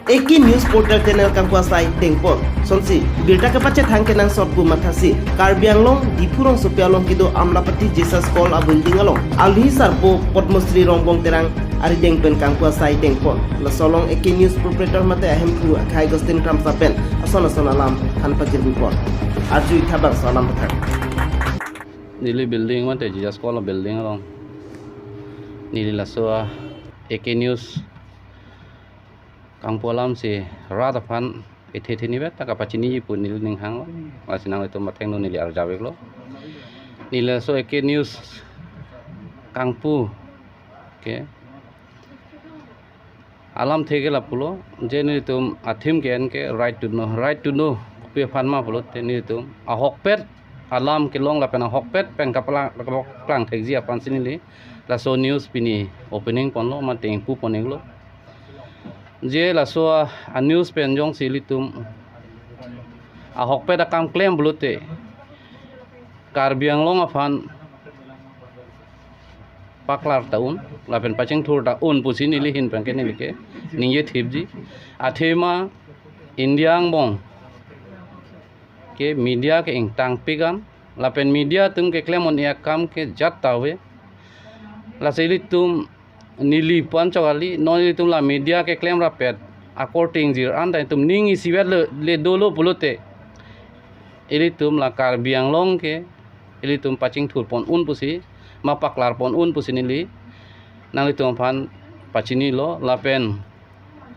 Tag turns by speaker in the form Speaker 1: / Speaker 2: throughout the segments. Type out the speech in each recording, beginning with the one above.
Speaker 1: Eki News Portal channel kang kuasai tengpon sonsi birta ke pace thangke nang sotbu mathasi Karbi Anglong dipurong sopialong kido amlapati Jesus Call abun dingalong alhi sarpo Padmasri rongbong terang ari dengpen kang kuasai tengpon lasolong Eki News proprietor mate ahem ku khai gostin kram sapen asona alam han pajir bupon arju thabang salam pathak
Speaker 2: Nili building mate Jesus Call building along nili lasoa Eki News kang polam si rada fan ete ni bet taka pacini pun nil ning hang wasinang itu mateng no nili arjawe lo nila so Eki News kang pu ke alam thege la pulo je ni tum athim ken ke right to know pe fan ma pulo te ni tum a hokpet alam ke long la pena hokpet peng kapla plang thegji apan sinili la so news pini opening pon lo ma teng pu poning lo je la so a news pen jong silitum a hokpe da kam claim blute Karbi Anglong afan paklar taun la pen paching thur ta un pusini lihin pen ke ni ke ninge thibji athema indiang bong ke media ke ingtang pigam la pen media tum ke claim on ya kam ke jat tawe la silitum nili pancawali noni tum la media ke claim rapet according jir anda tum ningi siwet le dolo pulote ili tum la Karbi Anglong ke ili tum paching thur pon un pusi ma paklar pon un pusi nili nang tum phan pachini lo la pen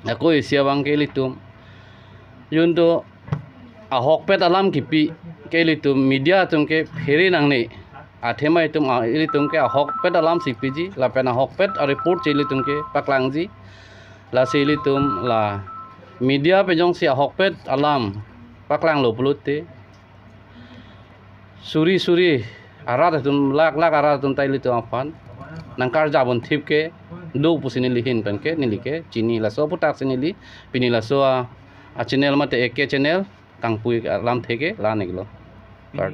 Speaker 2: ako isia bang ke ili tum yundo a hokpet alam kipi ke ili tum media tum ke pheri nang nei athema itum ili tum ke hokpet alam cpg la pena hokpet a report chili tum ke paklangji la sili tum la media pe jong si hokpet alam paklang lo pulute suri arat tum lak arat tum taili tum afan nangkar jabon thip ke do pusini lihin pen ke nilike chini la so putak sinili pinila so a channel mate Eki channel kangpui alam theke la neglo